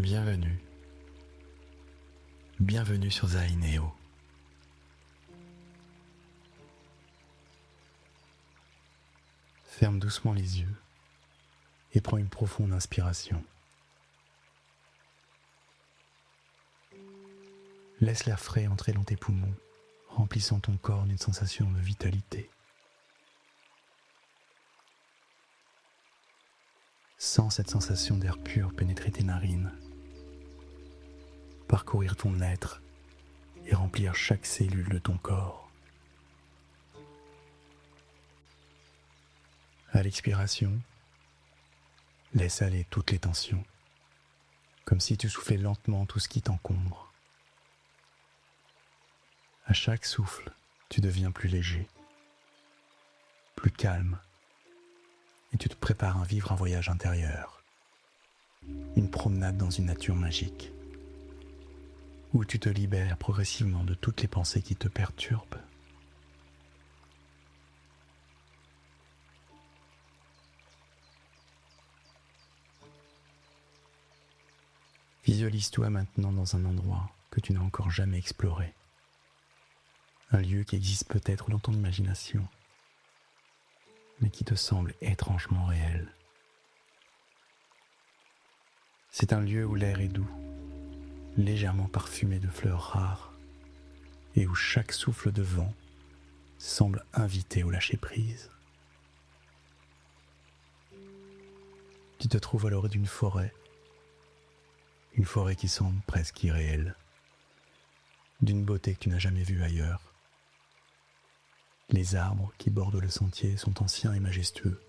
Bienvenue. Bienvenue sur Zaineo. Ferme doucement les yeux et prends une profonde inspiration. Laisse l'air frais entrer dans tes poumons, remplissant ton corps d'une sensation de vitalité. Sens cette sensation d'air pur pénétrer tes narines, parcourir ton être et remplir chaque cellule de ton corps. À l'expiration, laisse aller toutes les tensions, comme si tu soufflais lentement tout ce qui t'encombre. À chaque souffle, tu deviens plus léger, plus calme, et tu te prépares à vivre un voyage intérieur, une promenade dans une nature magique, où tu te libères progressivement de toutes les pensées qui te perturbent. Visualise-toi maintenant dans un endroit que tu n'as encore jamais exploré, un lieu qui existe peut-être dans ton imagination, mais qui te semble étrangement réel. C'est un lieu où l'air est doux, légèrement parfumé de fleurs rares, et où chaque souffle de vent semble inviter au lâcher-prise. Tu te trouves à l'orée d'une forêt, une forêt qui semble presque irréelle, d'une beauté que tu n'as jamais vue ailleurs. Les arbres qui bordent le sentier sont anciens et majestueux,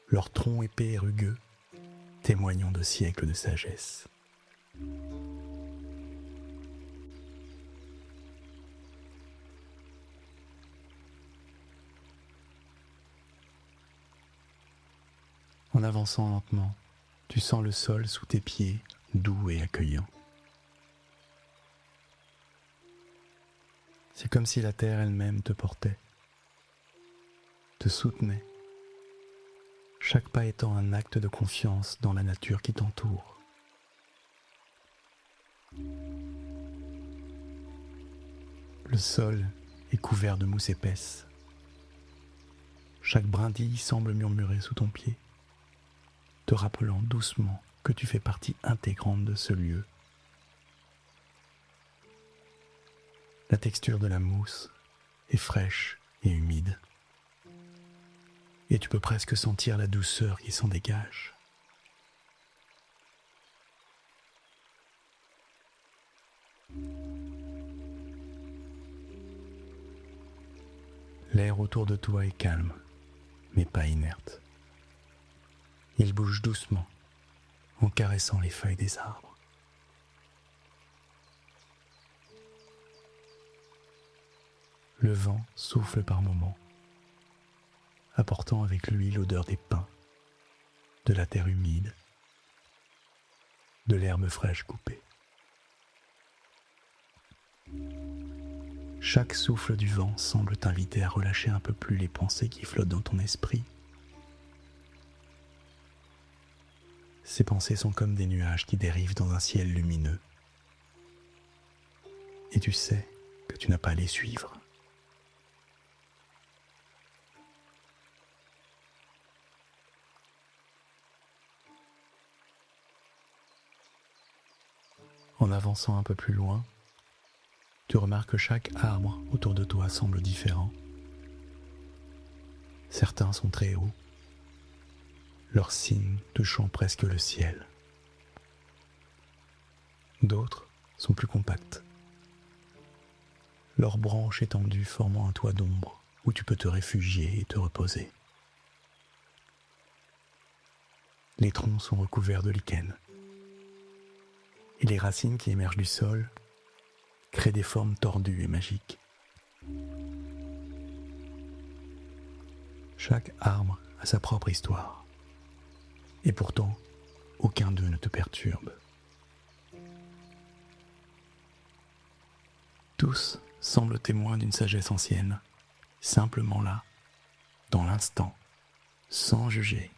leurs troncs épais et rugueux témoignant de siècles de sagesse. En avançant lentement, tu sens le sol sous tes pieds doux et accueillant. C'est comme si la terre elle-même te portait, te soutenait, chaque pas étant un acte de confiance dans la nature qui t'entoure. Le sol est couvert de mousse épaisse. Chaque brindille semble murmurer sous ton pied, te rappelant doucement que tu fais partie intégrante de ce lieu. La texture de la mousse est fraîche et humide, et tu peux presque sentir la douceur qui s'en dégage. L'air autour de toi est calme, mais pas inerte. Il bouge doucement, en caressant les feuilles des arbres. Le vent souffle par moments, apportant avec lui l'odeur des pins, de la terre humide, de l'herbe fraîche coupée. Chaque souffle du vent semble t'inviter à relâcher un peu plus les pensées qui flottent dans ton esprit. Ces pensées sont comme des nuages qui dérivent dans un ciel lumineux. Et tu sais que tu n'as pas à les suivre. En avançant un peu plus loin, tu remarques que chaque arbre autour de toi semble différent. Certains sont très hauts, leurs cimes touchant presque le ciel. D'autres sont plus compacts, leurs branches étendues formant un toit d'ombre où tu peux te réfugier et te reposer. Les troncs sont recouverts de lichen, et les racines qui émergent du sol créent des formes tordues et magiques. Chaque arbre a sa propre histoire, et pourtant, aucun d'eux ne te perturbe. Tous semblent témoins d'une sagesse ancienne, simplement là, dans l'instant, sans juger,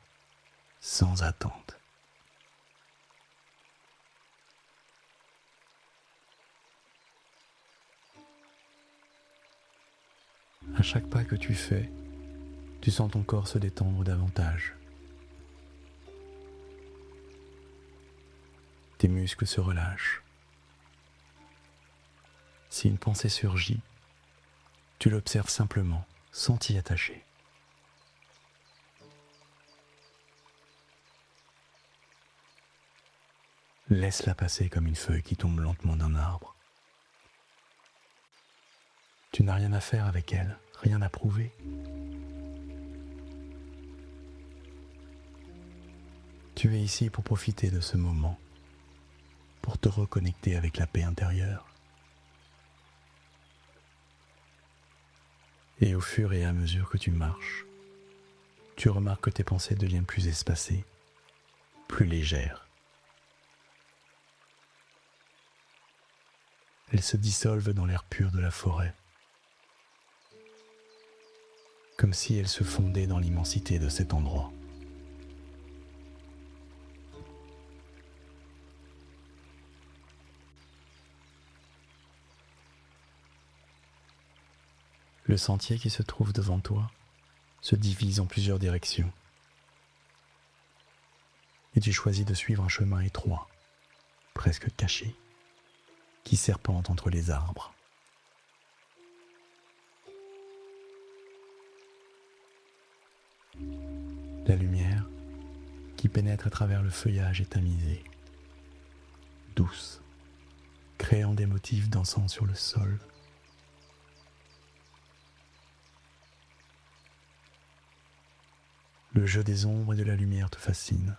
sans attente. À chaque pas que tu fais, tu sens ton corps se détendre davantage. Tes muscles se relâchent. Si une pensée surgit, tu l'observes simplement, sans t'y attacher. Laisse-la passer comme une feuille qui tombe lentement d'un arbre. Tu n'as rien à faire avec elle, rien à prouver. Tu es ici pour profiter de ce moment, pour te reconnecter avec la paix intérieure. Et au fur et à mesure que tu marches, tu remarques que tes pensées deviennent plus espacées, plus légères. Elles se dissolvent dans l'air pur de la forêt, comme si elles se fondaient dans l'immensité de cet endroit. Le sentier qui se trouve devant toi se divise en plusieurs directions. Et tu choisis de suivre un chemin étroit, presque caché, qui serpente entre les arbres. La lumière qui pénètre à travers le feuillage est tamisée, douce, créant des motifs dansant sur le sol. Le jeu des ombres et de la lumière te fascine,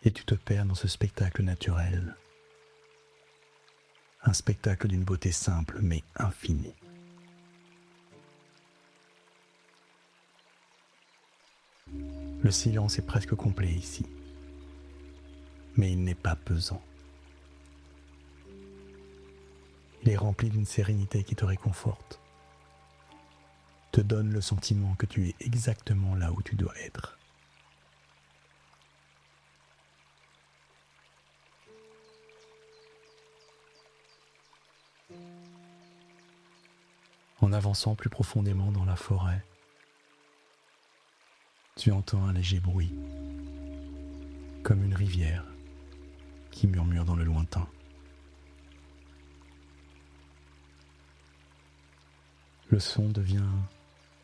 et tu te perds dans ce spectacle naturel. Un spectacle d'une beauté simple mais infinie. Le silence est presque complet ici, mais il n'est pas pesant. Il est rempli d'une sérénité qui te réconforte, te donne le sentiment que tu es exactement là où tu dois être. En avançant plus profondément dans la forêt, tu entends un léger bruit, comme une rivière qui murmure dans le lointain. Le son devient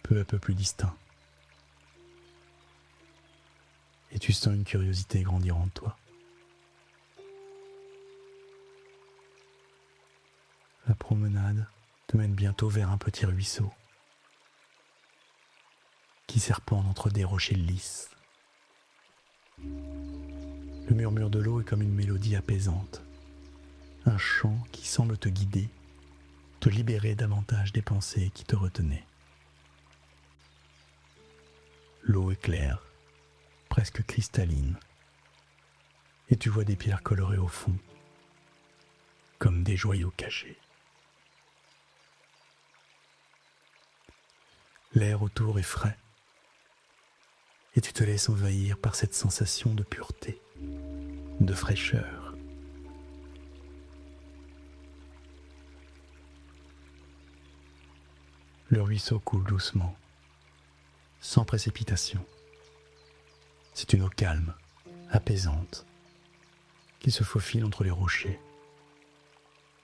peu à peu plus distinct, et tu sens une curiosité grandir en toi. La promenade te mène bientôt vers un petit ruisseau qui serpente entre des rochers lisses. Le murmure de l'eau est comme une mélodie apaisante, un chant qui semble te guider, te libérer davantage des pensées qui te retenaient. L'eau est claire, presque cristalline, et tu vois des pierres colorées au fond, comme des joyaux cachés. L'air autour est frais, et tu te laisses envahir par cette sensation de pureté, de fraîcheur. Le ruisseau coule doucement, sans précipitation. C'est une eau calme, apaisante, qui se faufile entre les rochers,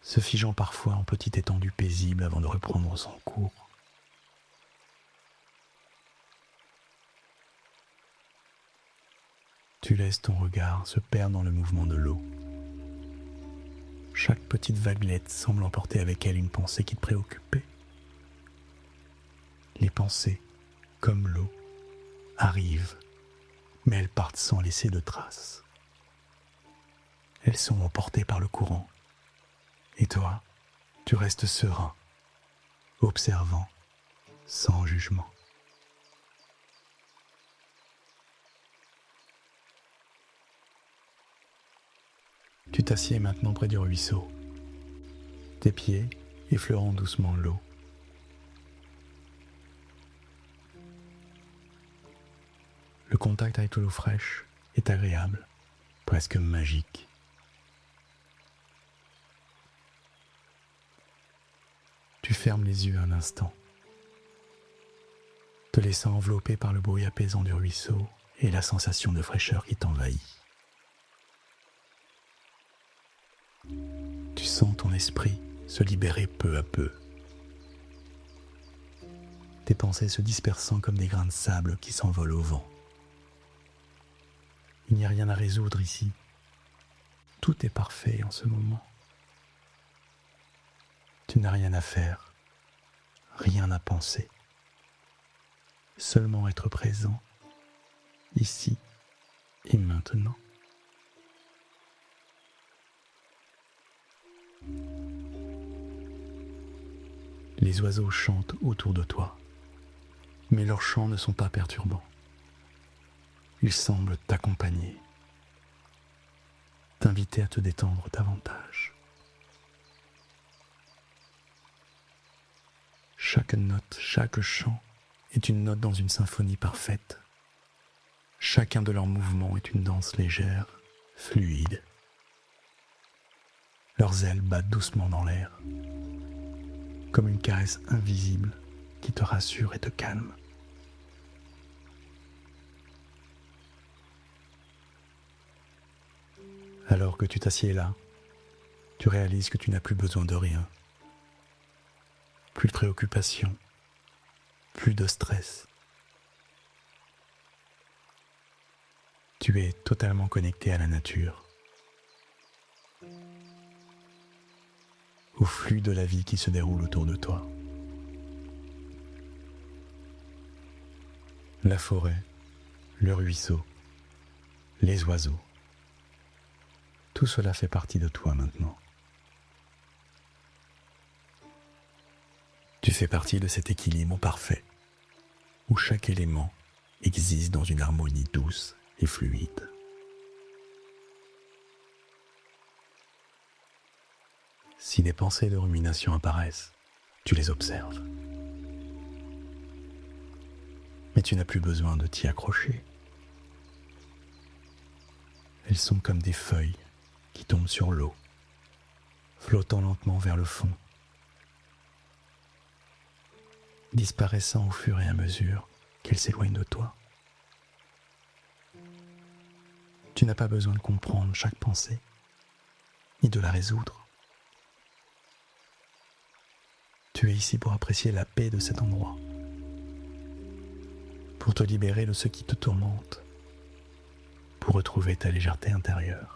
se figeant parfois en petites étendues paisibles avant de reprendre son cours. Tu laisses ton regard se perdre dans le mouvement de l'eau. Chaque petite vaguelette semble emporter avec elle une pensée qui te préoccupait. Les pensées, comme l'eau, arrivent, mais elles partent sans laisser de traces. Elles sont emportées par le courant. Et toi, tu restes serein, observant, sans jugement. Tu t'assieds maintenant près du ruisseau, tes pieds effleurant doucement l'eau. Le contact avec l'eau fraîche est agréable, presque magique. Tu fermes les yeux un instant, te laissant envelopper par le bruit apaisant du ruisseau et la sensation de fraîcheur qui t'envahit. Tu sens ton esprit se libérer peu à peu. Tes pensées se dispersant comme des grains de sable qui s'envolent au vent. Il n'y a rien à résoudre ici. Tout est parfait en ce moment. Tu n'as rien à faire, rien à penser. Seulement être présent, ici et maintenant. Les oiseaux chantent autour de toi, mais leurs chants ne sont pas perturbants. Ils semblent t'accompagner, t'inviter à te détendre davantage. Chaque note, chaque chant est une note dans une symphonie parfaite. Chacun de leurs mouvements est une danse légère, fluide. Leurs ailes battent doucement dans l'air, comme une caresse invisible qui te rassure et te calme. Alors que tu t'assieds là, tu réalises que tu n'as plus besoin de rien. Plus de préoccupation, plus de stress. Tu es totalement connecté à la nature, au flux de la vie qui se déroule autour de toi. La forêt, le ruisseau, les oiseaux. Tout cela fait partie de toi maintenant. Tu fais partie de cet équilibre parfait, où chaque élément existe dans une harmonie douce et fluide. Si des pensées de rumination apparaissent, tu les observes. Mais tu n'as plus besoin de t'y accrocher. Elles sont comme des feuilles qui tombent sur l'eau, flottant lentement vers le fond, disparaissant au fur et à mesure qu'elles s'éloignent de toi. Tu n'as pas besoin de comprendre chaque pensée, ni de la résoudre. Tu es ici pour apprécier la paix de cet endroit, pour te libérer de ce qui te tourmente, pour retrouver ta légèreté intérieure.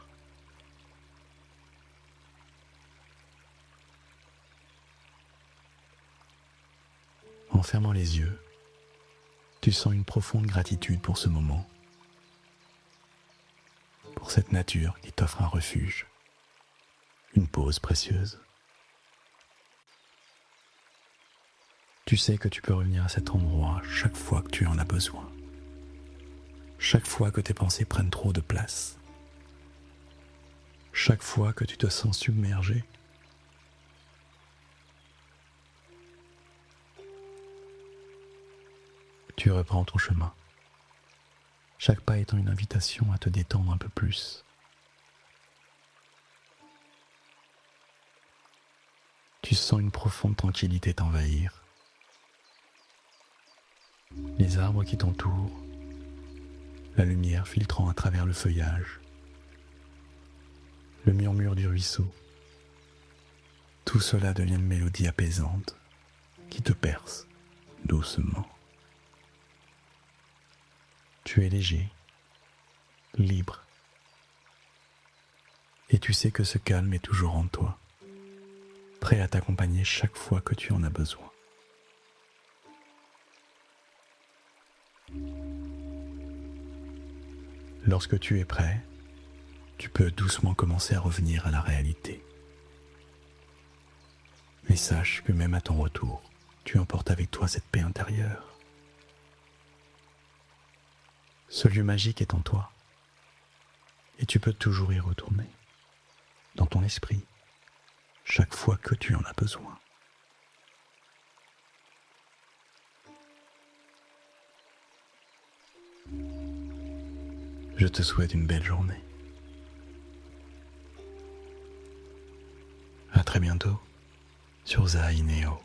En fermant les yeux, tu sens une profonde gratitude pour ce moment, pour cette nature qui t'offre un refuge, une pause précieuse. Tu sais que tu peux revenir à cet endroit chaque fois que tu en as besoin, chaque fois que tes pensées prennent trop de place, chaque fois que tu te sens submergé. Tu reprends ton chemin, chaque pas étant une invitation à te détendre un peu plus. Tu sens une profonde tranquillité t'envahir. Les arbres qui t'entourent, la lumière filtrant à travers le feuillage, le murmure du ruisseau, tout cela devient une mélodie apaisante qui te perce doucement. Tu es léger, libre, et tu sais que ce calme est toujours en toi, prêt à t'accompagner chaque fois que tu en as besoin. Lorsque tu es prêt, tu peux doucement commencer à revenir à la réalité. Mais sache que même à ton retour, tu emportes avec toi cette paix intérieure. Ce lieu magique est en toi, et tu peux toujours y retourner, dans ton esprit, chaque fois que tu en as besoin. Je te souhaite une belle journée. À très bientôt sur Zaineo.